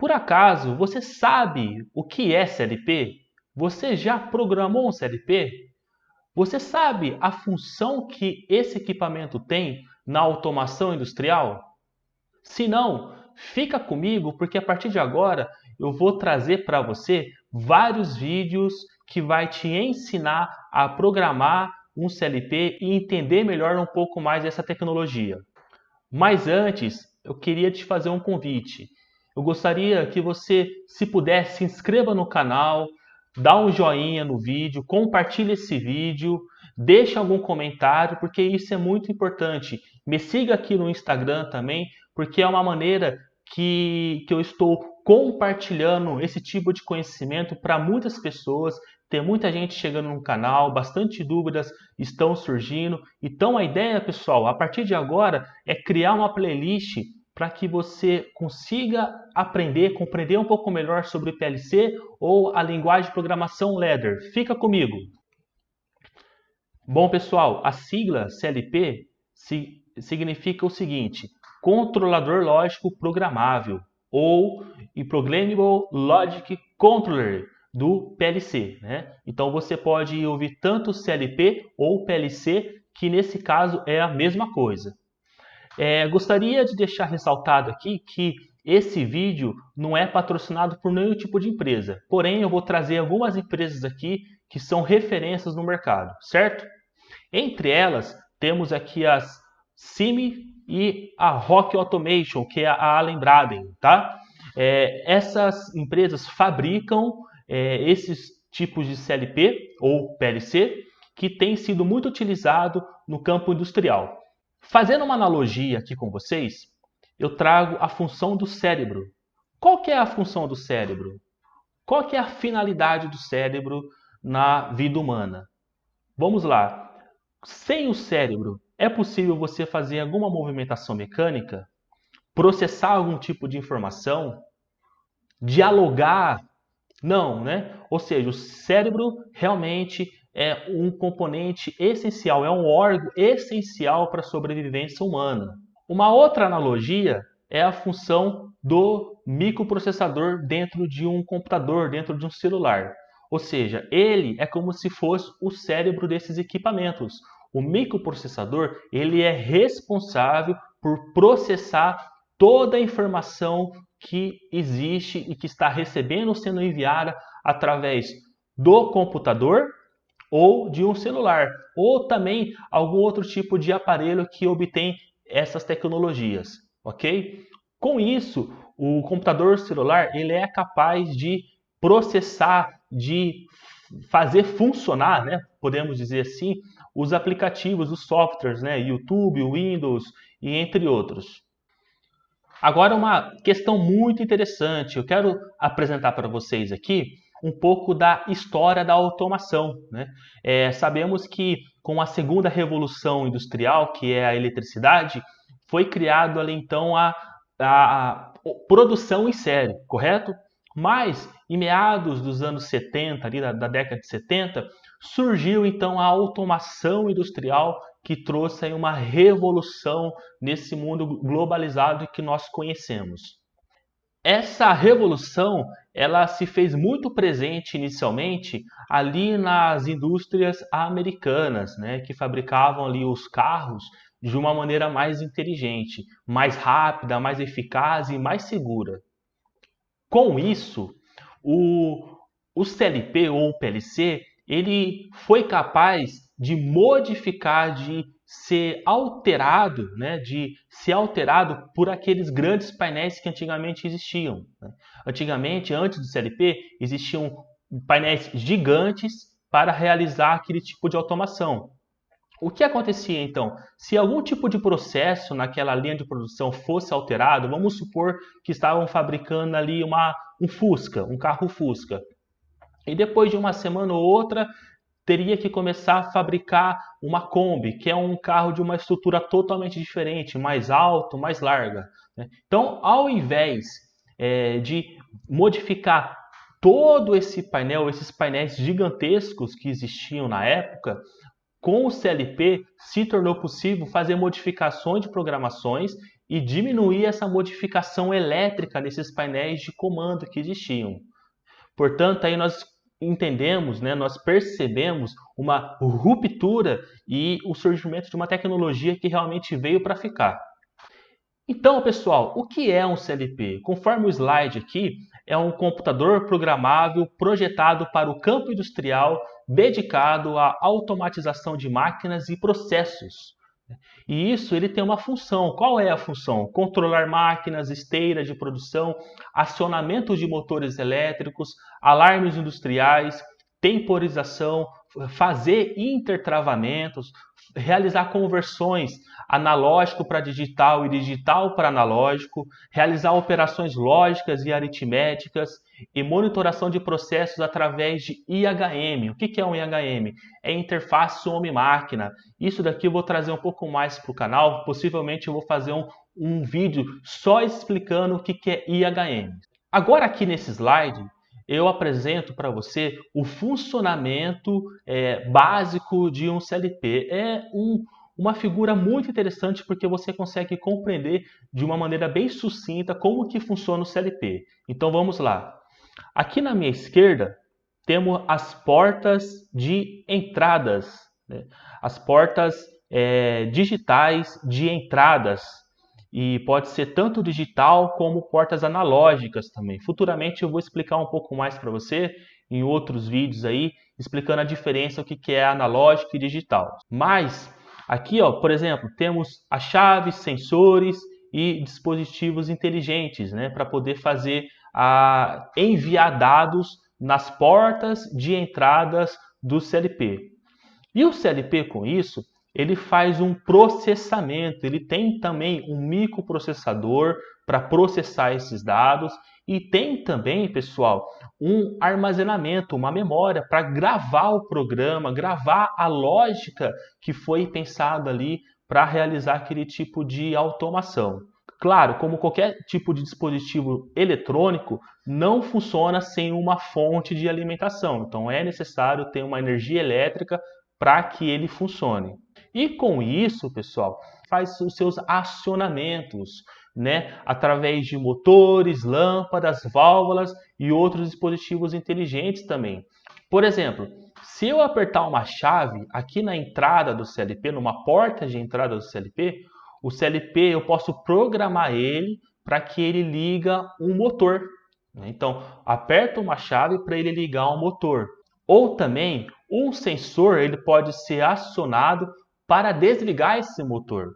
Por acaso, você sabe o que é CLP? Você já programou um CLP? Você sabe a função que esse equipamento tem na automação industrial? Se não, fica comigo porque a partir de agora eu vou trazer para você vários vídeos que vai te ensinar a programar um CLP e entender melhor um pouco mais dessa tecnologia. Mas antes, eu queria te fazer um convite. Eu gostaria que você, se puder, se inscreva no canal, dá um joinha no vídeo, compartilhe esse vídeo, deixe algum comentário, porque isso é muito importante. Me siga aqui no Instagram também, porque é uma maneira que eu estou compartilhando esse tipo de conhecimento para muitas pessoas. Tem muita gente chegando no canal, bastante dúvidas estão surgindo. Então a ideia, pessoal, a partir de agora é criar uma playlist para que você consiga aprender, compreender um pouco melhor sobre PLC ou a linguagem de programação Ladder. Fica comigo! Bom, pessoal, a sigla CLP significa o seguinte: Controlador Lógico Programável ou Programmable Logic Controller do PLC, né? Então você pode ouvir tanto CLP ou PLC, que nesse caso é a mesma coisa. Gostaria de deixar ressaltado aqui que esse vídeo não é patrocinado por nenhum tipo de empresa, porém eu vou trazer algumas empresas aqui que são referências no mercado, certo? Entre elas temos aqui as CIMI e a Rock Automation, que é a Allen Braden, tá? Essas empresas fabricam esses tipos de CLP ou PLC que tem sido muito utilizado no campo industrial. Fazendo uma analogia aqui com vocês, eu trago a função do cérebro. Qual que é a função do cérebro? Qual que é a finalidade do cérebro na vida humana? Vamos lá. Sem o cérebro, é possível você fazer alguma movimentação mecânica? Processar algum tipo de informação? Dialogar? Não, né? Ou seja, o cérebro realmente é um componente essencial, é um órgão essencial para a sobrevivência humana. Uma outra analogia é a função do microprocessador dentro de um computador, dentro de um celular. Ou seja, ele é como se fosse o cérebro desses equipamentos. O microprocessador, ele é responsável por processar toda a informação que existe e que está recebendo ou sendo enviada através do computador ou de um celular, ou também algum outro tipo de aparelho que obtém essas tecnologias, ok? Com isso, o computador celular ele é capaz de processar, de fazer funcionar, né, podemos dizer assim, os aplicativos, os softwares, né, YouTube, Windows e entre outros. Agora uma questão muito interessante, eu quero apresentar para vocês aqui um pouco da história da automação, né? Sabemos que com a segunda revolução industrial, que é a eletricidade, foi criado ali então a produção em série, correto? Mas em meados dos anos 70, ali da década de 70, surgiu então a automação industrial que trouxe aí uma revolução nesse mundo globalizado que nós conhecemos. Essa revolução ela se fez muito presente inicialmente ali nas indústrias americanas, né, que fabricavam ali os carros de uma maneira mais inteligente, mais rápida, mais eficaz e mais segura. Com isso, o CLP ou o PLC ele foi capaz de modificar, de ser alterado, né, de ser alterado por aqueles grandes painéis que antigamente existiam, né? Antigamente, antes do CLP, existiam painéis gigantes para realizar aquele tipo de automação. O que acontecia então? Se algum tipo de processo naquela linha de produção fosse alterado, vamos supor que estavam fabricando ali um Fusca, um carro Fusca. E depois de uma semana ou outra, teria que começar a fabricar uma Kombi, que é um carro de uma estrutura totalmente diferente, mais alto, mais larga, né? Então, ao invés de modificar todo esse painel, esses painéis gigantescos que existiam na época, com o CLP se tornou possível fazer modificações de programações e diminuir essa modificação elétrica nesses painéis de comando que existiam. Portanto, aí nós entendemos, né, nós percebemos uma ruptura e o surgimento de uma tecnologia que realmente veio para ficar. Então, pessoal, o que é um CLP? Conforme o slide aqui, é um computador programável projetado para o campo industrial dedicado à automatização de máquinas e processos. E isso ele tem uma função. Qual é a função? Controlar máquinas, esteiras de produção, acionamento de motores elétricos, alarmes industriais, temporização, fazer intertravamentos, realizar conversões analógico para digital e digital para analógico, realizar operações lógicas e aritméticas e monitoração de processos através de IHM. O que é um IHM? É interface homem-máquina. Isso daqui eu vou trazer um pouco mais para o canal. Possivelmente eu vou fazer um vídeo só explicando o que é IHM. Agora aqui nesse slide, eu apresento para você o funcionamento básico de um CLP. É uma figura muito interessante porque você consegue compreender de uma maneira bem sucinta como que funciona o CLP. Então vamos lá. Aqui na minha esquerda temos as portas de entradas, né? As portas digitais de entradas. E pode ser tanto digital como portas analógicas também. Futuramente eu vou explicar um pouco mais para você em outros vídeos aí, explicando a diferença, o que é analógico e digital. Mas aqui, ó, por exemplo, temos as chaves, sensores e dispositivos inteligentes, né, para poder fazer enviar dados nas portas de entradas do CLP. E o CLP com isso, ele faz um processamento, ele tem também um microprocessador para processar esses dados e tem também, pessoal, um armazenamento, uma memória para gravar o programa, gravar a lógica que foi pensada ali para realizar aquele tipo de automação. Claro, como qualquer tipo de dispositivo eletrônico, não funciona sem uma fonte de alimentação. Então é necessário ter uma energia elétrica para que ele funcione. E com isso, pessoal, faz os seus acionamentos, né, através de motores, lâmpadas, válvulas e outros dispositivos inteligentes também. Por exemplo, se eu apertar uma chave aqui na entrada do CLP, numa porta de entrada do CLP, o CLP eu posso programar ele para que ele liga um motor. Então, aperto uma chave para ele ligar um motor. Ou também, um sensor ele pode ser acionado para desligar esse motor.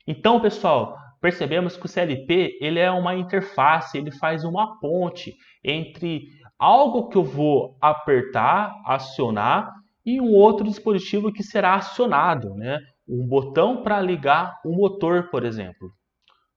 Então, pessoal, percebemos que o CLP ele é uma interface, ele faz uma ponte entre algo que eu vou apertar, acionar, e um outro dispositivo que será acionado, né? Um botão para ligar o motor, por exemplo.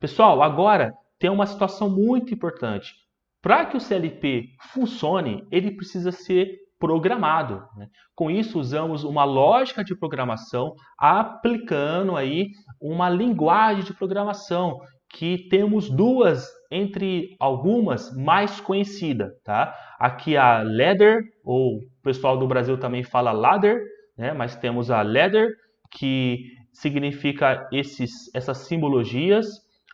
Pessoal, agora tem uma situação muito importante. Para que o CLP funcione, ele precisa ser programado, né? Com isso, usamos uma lógica de programação aplicando aí uma linguagem de programação que temos duas entre algumas mais conhecidas, tá? Aqui a Ladder, ou o pessoal do Brasil também fala Ladder, né? Mas temos a Ladder, que significa essas simbologias.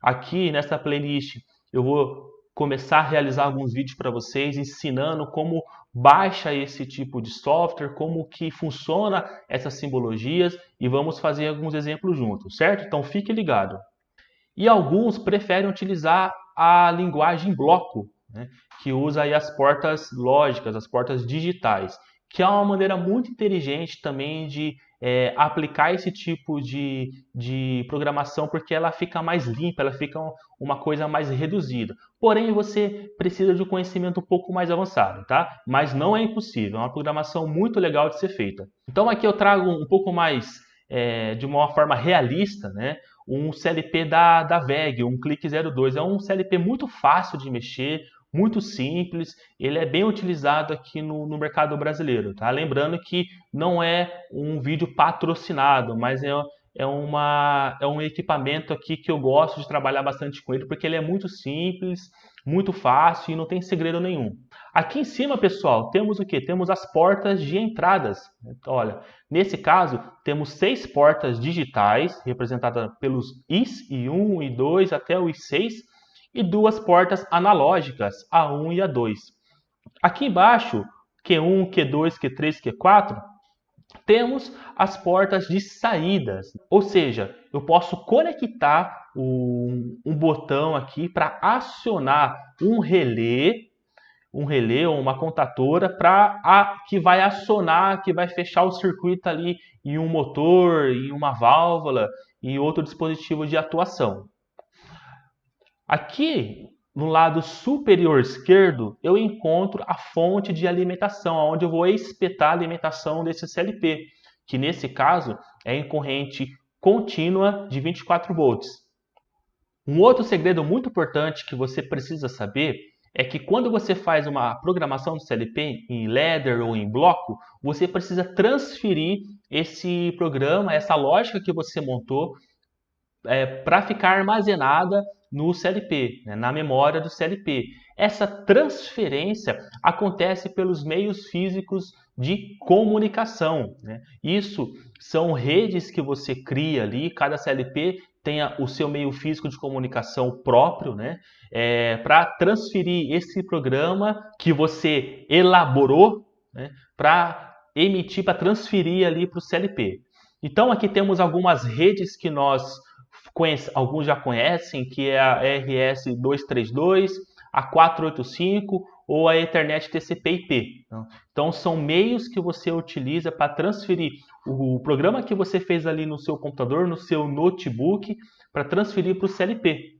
Aqui nessa playlist eu vou começar a realizar alguns vídeos para vocês ensinando como baixa esse tipo de software, como que funciona essas simbologias e vamos fazer alguns exemplos juntos, certo? Então fique ligado. E alguns preferem utilizar a linguagem bloco, né, que usa aí as portas lógicas, as portas digitais, que é uma maneira muito inteligente também de aplicar esse tipo de programação, porque ela fica mais limpa, ela fica uma coisa mais reduzida. Porém, você precisa de um conhecimento um pouco mais avançado, tá? Mas não é impossível, é uma programação muito legal de ser feita. Então aqui eu trago um pouco mais, de uma forma realista, né, um CLP da WEG, um Click 02. É um CLP muito fácil de mexer, muito simples, ele é bem utilizado aqui no mercado brasileiro, tá? Lembrando que não é um vídeo patrocinado, mas é um equipamento aqui que eu gosto de trabalhar bastante com ele, porque ele é muito simples, muito fácil e não tem segredo nenhum. Aqui em cima, pessoal, temos o que? Temos as portas de entradas. Então, olha, nesse caso, temos 6 portas digitais, representadas pelos Is, I1, I2 até o I6, e 2 portas analógicas, A1 e A2. Aqui embaixo, Q1, Q2, Q3, Q4, temos as portas de saídas, ou seja, eu posso conectar um botão aqui para acionar um relé ou uma contatora que vai acionar, que vai fechar o circuito ali em um motor, em uma válvula e outro dispositivo de atuação. Aqui no lado superior esquerdo eu encontro a fonte de alimentação, onde eu vou espetar a alimentação desse CLP, que nesse caso é em corrente contínua de 24 volts. Um outro segredo muito importante que você precisa saber é que quando você faz uma programação do CLP em ladder ou em bloco, você precisa transferir esse programa, essa lógica que você montou, para ficar armazenada no CLP, né, na memória do CLP. Essa transferência acontece pelos meios físicos de comunicação, né? Isso são redes que você cria ali, cada CLP tenha o seu meio físico de comunicação próprio, né? Para transferir esse programa que você elaborou, né, para emitir, para transferir ali para o CLP. Então aqui temos algumas redes que alguns já conhecem, que é a RS-232, a 485 ou a Ethernet TCP/IP. Então são meios que você utiliza para transferir o programa que você fez ali no seu computador, no seu notebook, para transferir para o CLP.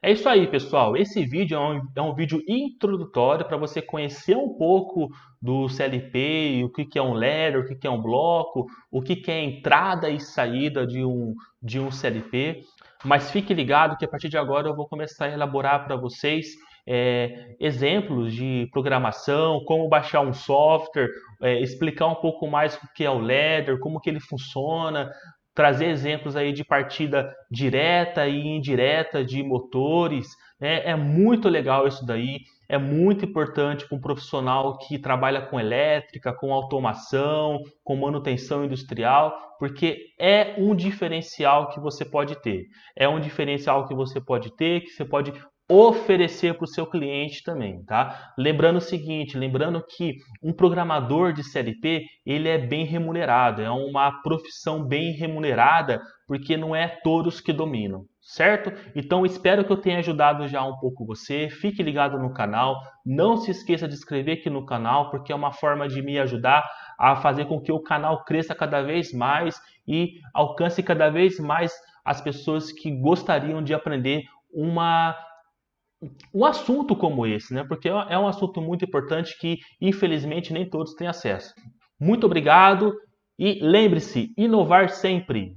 É isso aí, pessoal. Esse vídeo é um vídeo introdutório para você conhecer um pouco do CLP, o que é um ladder, o que é um bloco, o que é entrada e saída de um CLP. Mas fique ligado que a partir de agora eu vou começar a elaborar para vocês exemplos de programação, como baixar um software, explicar um pouco mais o que é o ladder, como que ele funciona, trazer exemplos aí de partida direta e indireta de motores, né? É muito legal isso daí, é muito importante para um profissional que trabalha com elétrica, com automação, com manutenção industrial, porque é um diferencial que você pode ter. É um diferencial que você pode ter, que você pode oferecer para o seu cliente também, tá? Lembrando o seguinte, lembrando que um programador de CLP, ele é bem remunerado, é uma profissão bem remunerada, porque não é todos que dominam, certo? Então espero que eu tenha ajudado já um pouco você, fique ligado no canal, não se esqueça de se inscrever aqui no canal, porque é uma forma de me ajudar a fazer com que o canal cresça cada vez mais e alcance cada vez mais as pessoas que gostariam de aprender um assunto como esse, né? Porque é um assunto muito importante que, infelizmente, nem todos têm acesso. Muito obrigado e lembre-se, inovar sempre!